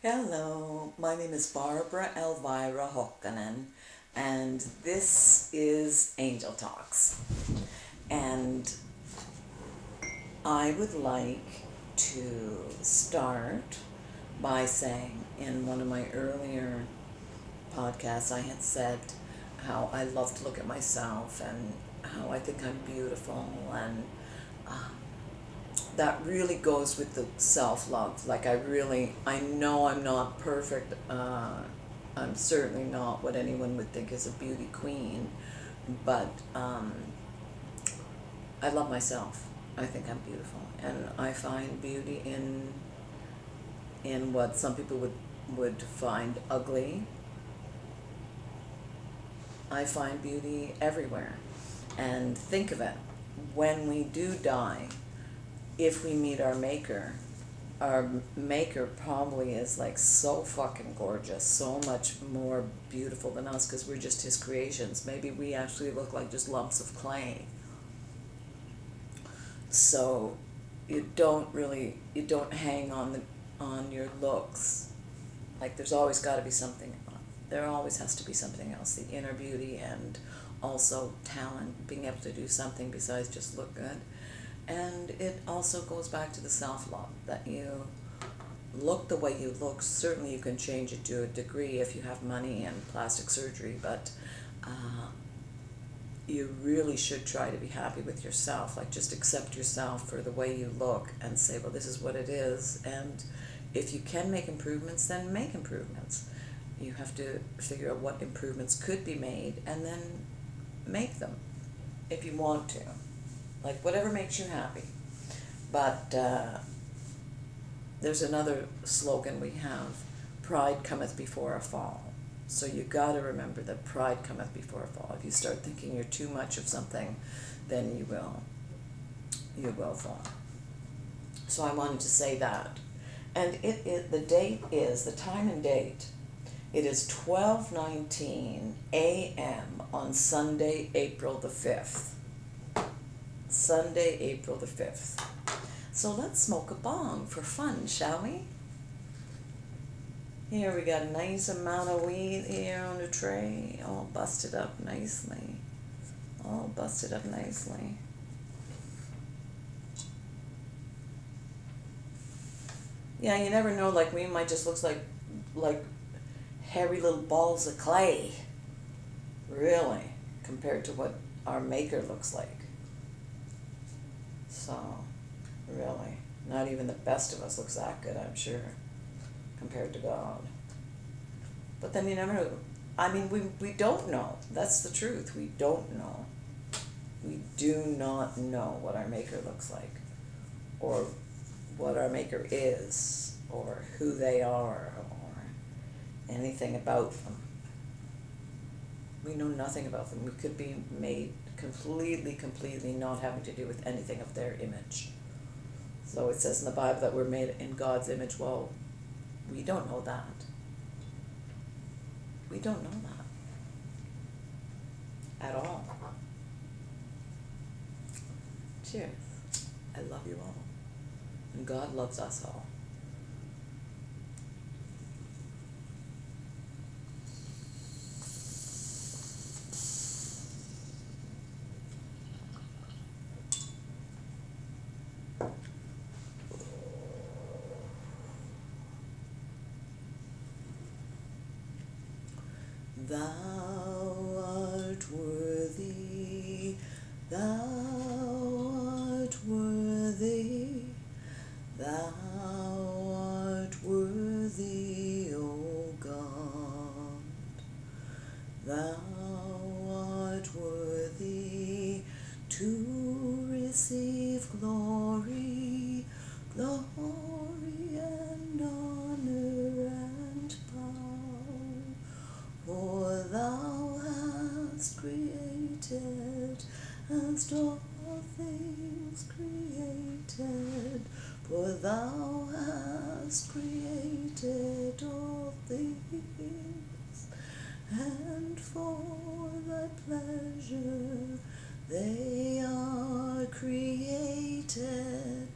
Hello, my name is Barbara Elvira Hokkanen, and this is Angel Talks. And I would like to start by saying in one of my earlier podcasts, I had said how I love to look at myself and how I think I'm beautiful, and um, that really goes with the self-love. Like I know I'm not perfect. I'm certainly not what anyone would think is a beauty queen, but I love myself. I think I'm beautiful, and I find beauty in what some people would find ugly. I find beauty everywhere. And think of it, when we do die, if we meet our maker probably is like so fucking gorgeous, so much more beautiful than us because we're just his creations. Maybe we actually look like just lumps of clay. So you don't hang on your looks. Like there's always got to be something. There always has to be something else. The inner beauty and also talent, being able to do something besides just look good. And it also goes back to the self-love, that you look the way you look. Certainly you can change it to a degree if you have money and plastic surgery, but you really should try to be happy with yourself. Like just accept yourself for the way you look and say, well, this is what it is. And if you can make improvements, then make improvements. You have to figure out what improvements could be made and then make them if you want to. Like whatever makes you happy. But there's another slogan we have: pride cometh before a fall. So you got to remember that pride cometh before a fall. If you start thinking you're too much of something, then you will fall. So I wanted to say that. And the time and date, it is 12:19 a.m. on Sunday, April the 5th. Sunday, April the 5th. So let's smoke a bong for fun, shall we? Here we got a nice amount of weed here on the tray, all busted up nicely. All busted up nicely. Yeah, you never know, like we might just look like hairy little balls of clay, really, compared to what our maker looks like. So, really, not even the best of us looks that good, I'm sure, compared to God. But then you never know. I mean, we don't know. That's the truth. We don't know. We do not know what our maker looks like, or what our maker is, or who they are, or anything about them. We know nothing about them. We could be made completely not having to do with anything of their image. So it says in the Bible that we're made in God's image. Well, we don't know that. We don't know that at all. Cheers. I love you all. And God loves us all. Thou art worthy, thou art worthy, thou art worthy, O God. Thou art worthy to receive glory, glory and honor and power. For thou hast created, hast all things created. For thou hast created all things, and for thy pleasure they are created.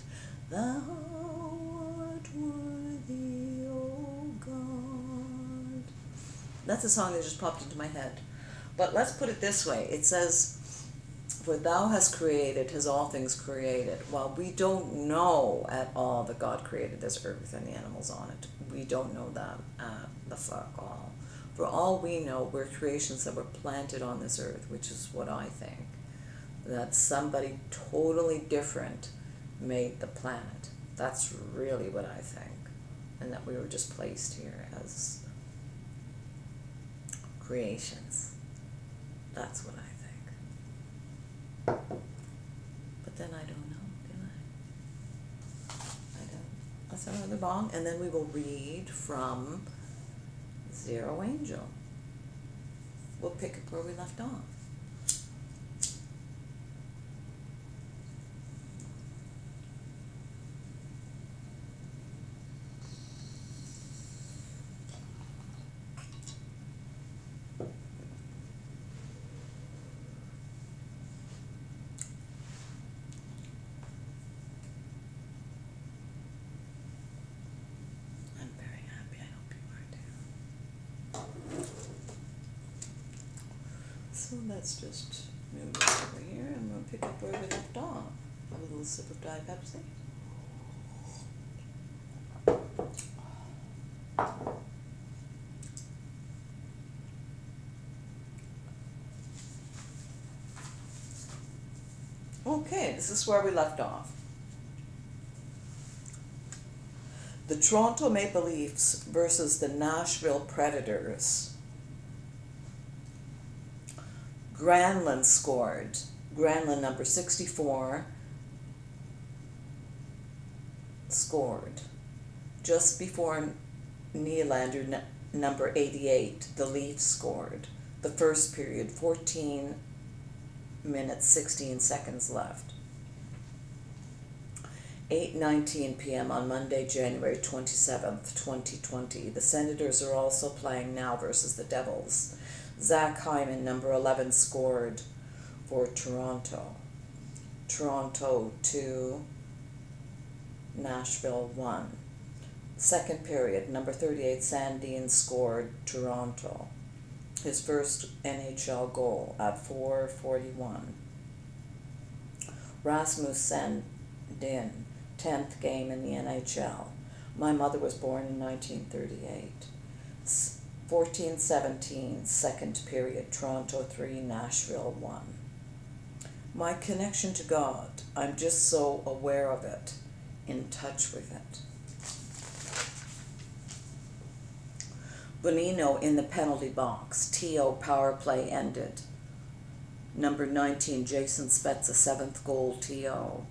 Thou art worthy, O That's a song that just popped into my head. But let's put it this way. It says, "For thou hast created, has all things created." While we don't know at all that God created this earth and the animals on it, we don't know that at the fuck all. For all we know, we're creations that were planted on this earth, which is what I think. That somebody totally different made the planet. That's really what I think. And that we were just placed here as creations. That's what I think. But then I don't know, do I don't. Let's have another bong, and then we will read from Zero Angel. We'll pick up where we left off. I'm very happy. I hope you are too. So let's just move over here and we'll pick up where we left off. Have a little sip of Diet Pepsi. Okay, this is where we left off. The Toronto Maple Leafs versus the Nashville Predators. Granlund scored. Granlund, number 64, scored. Just before Nylander, number 88, the Leafs scored. The first period, 14 minutes, 16 seconds left. 8:19 p.m. on Monday, January 27th, 2020. The Senators are also playing now versus the Devils. Zach Hyman, number 11, scored for Toronto. Toronto 2, Nashville 1. Second period, number 38, Sandin scored Toronto. His first NHL goal at 4:41. Rasmus Sandin, 10th game in the NHL. My mother was born in 1938. 14:17, second period, Toronto 3, Nashville 1. My connection to God, I'm just so aware of it, in touch with it. Bonino in the penalty box. TO power play ended. Number 19, Jason Spezza, 7th goal, TO.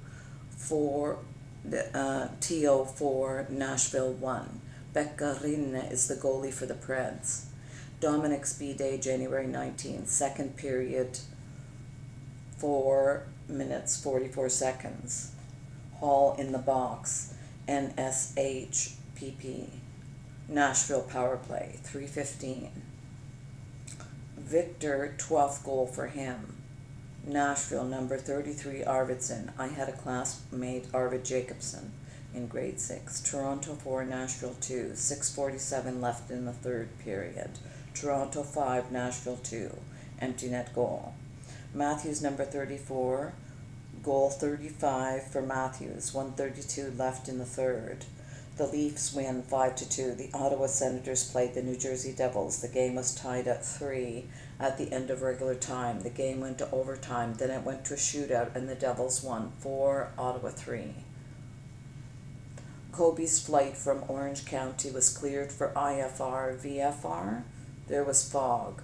TO 4, Nashville 1. Pekka Rinne is the goalie for the Preds. Dominic Speeday, January 19th, second period, 4 minutes, 44 seconds. Hall in the box, NSHPP. Nashville power play, 3:15. Victor, 12th goal for him. Nashville, number 33, Arvidsson. I had a classmate, Arvid Jacobson, in grade 6. Toronto 4, Nashville 2. 6:47 left in the third period. Toronto 5, Nashville 2. Empty net goal. Matthews, number 34, goal 35 for Matthews. 1:32 left in the third. The Leafs win 5-2. The Ottawa Senators played the New Jersey Devils. The game was tied at 3 at the end of regular time. The game went to overtime. Then it went to a shootout, and the Devils won 4, Ottawa 3. Kobe's flight from Orange County was cleared for IFR, VFR. There was fog.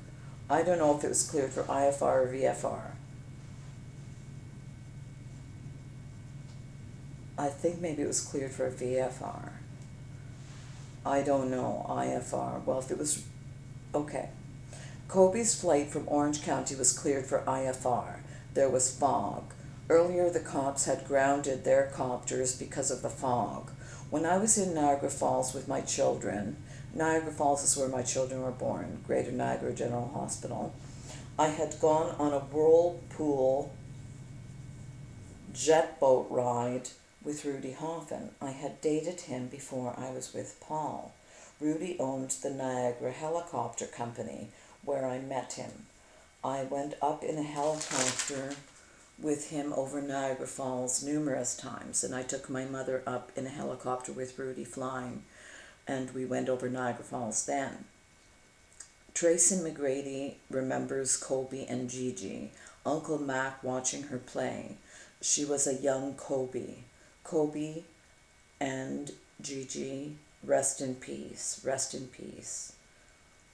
I don't know if it was cleared for IFR or VFR. I think maybe it was cleared for VFR. I don't know, IFR. Well, if it was, okay. Kobe's flight from Orange County was cleared for IFR. There was fog. Earlier, the cops had grounded their copters because of the fog. When I was in Niagara Falls with my children, Niagara Falls is where my children were born, Greater Niagara General Hospital, I had gone on a whirlpool jet boat ride with Rudy Hoffman. I had dated him before I was with Paul. Rudy owned the Niagara Helicopter Company, where I met him. I went up in a helicopter with him over Niagara Falls numerous times, and I took my mother up in a helicopter with Rudy flying, and we went over Niagara Falls then. Tracy McGrady remembers Kobe and Gigi, Uncle Mac watching her play. She was a young Kobe. Kobe and Gigi, rest in peace, rest in peace.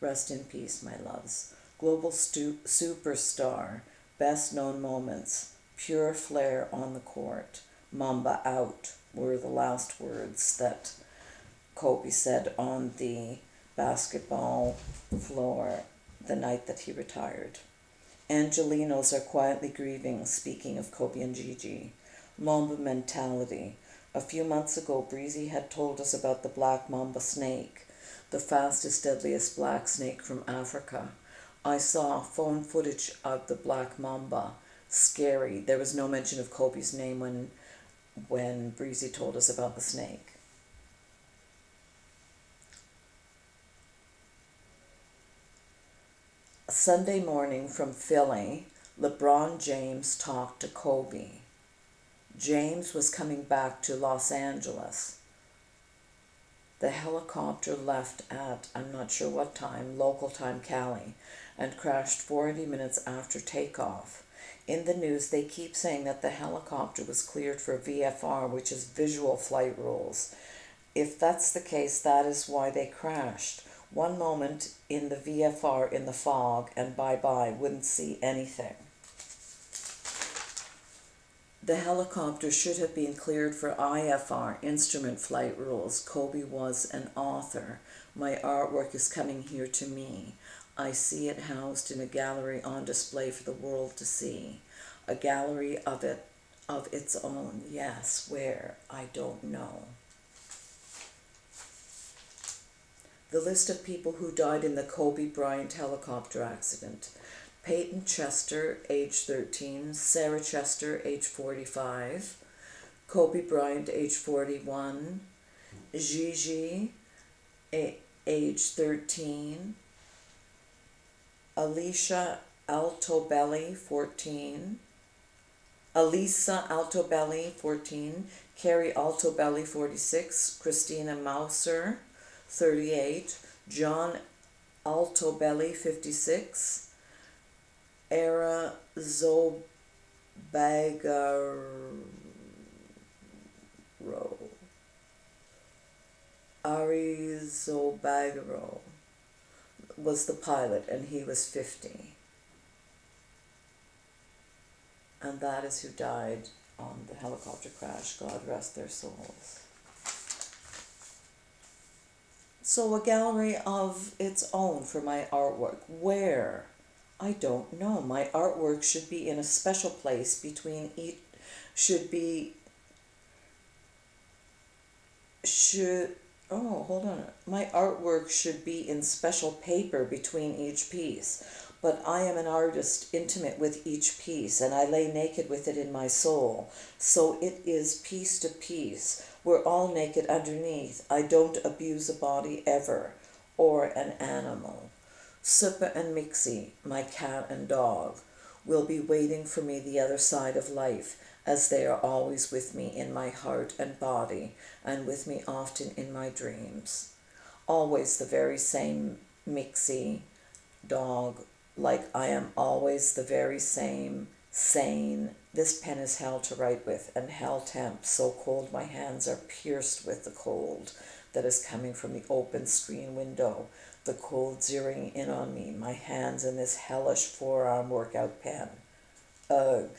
Rest in peace, my loves. Global superstar, best known moments, pure flair on the court. Mamba out were the last words that Kobe said on the basketball floor the night that he retired. Angelinos are quietly grieving, speaking of Kobe and Gigi. Mamba mentality. A few months ago, Breezy had told us about the black mamba snake, the fastest, deadliest black snake from Africa. I saw phone footage of the black mamba. Scary. There was no mention of Kobe's name when Breezy told us about the snake. Sunday morning from Philly, LeBron James talked to Kobe. James was coming back to Los Angeles. The helicopter left at, I'm not sure what time, local time Cali, and crashed 40 minutes after takeoff. In the news, they keep saying that the helicopter was cleared for VFR, which is visual flight rules. If that's the case, that is why they crashed. One moment in the VFR in the fog, and bye-bye, wouldn't see anything. The helicopter should have been cleared for IFR, instrument flight rules. Kobe was an author. My artwork is coming here to me. I see it housed in a gallery on display for the world to see. A gallery of its own. Yes, where? I don't know. The list of people who died in the Kobe Bryant helicopter accident. Peyton Chester, age 13, Sarah Chester, age 45, Kobe Bryant, age 41, Gigi, age 13, Alicia Altobelli, 14, Elisa Altobelli, 14, Carrie Altobelli, 46, Christina Mauser, 38, John Altobelli, 56, Era Zobagaro, Ari Zobagaro was the pilot, and he was 50. And that is who died on the helicopter crash. God rest their souls. So a gallery of its own for my artwork. Where? I don't know. My artwork should be in a special place between each, My artwork should be in special paper between each piece. But I am an artist intimate with each piece, and I lay naked with it in my soul. So it is piece to piece. We're all naked underneath. I don't abuse a body ever, or an animal. Suppa and Mixie, my cat and dog, will be waiting for me the other side of life, as they are always with me in my heart and body, and with me often in my dreams. Always the very same Mixie dog, like I am always the very same sane. This pen is hell to write with, and hell temp, so cold my hands are pierced with the cold that is coming from the open screen window, the cold zeroing in on me, my hands in this hellish forearm workout pen. Ugh.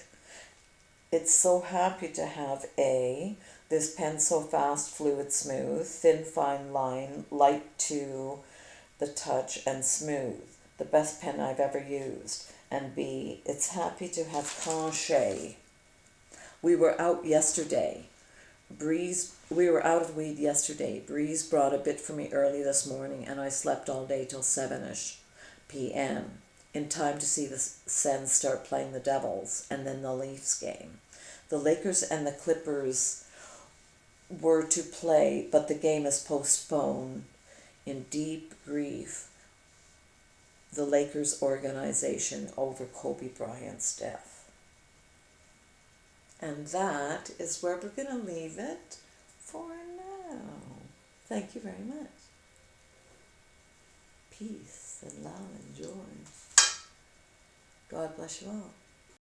It's so happy to have this pen so fast, fluid, smooth, thin, fine line, light to the touch, and smooth. The best pen I've ever used. And B, it's happy to have Canchet. We were out yesterday. We were out of weed yesterday. Breeze brought a bit for me early this morning, and I slept all day till 7ish p.m. in time to see the Sens start playing the Devils and then the Leafs game. The Lakers and the Clippers were to play, but the game is postponed in deep grief the Lakers organization over Kobe Bryant's death. And that is where we're going to leave it for now. Thank you very much. Peace and love and joy. God bless you all.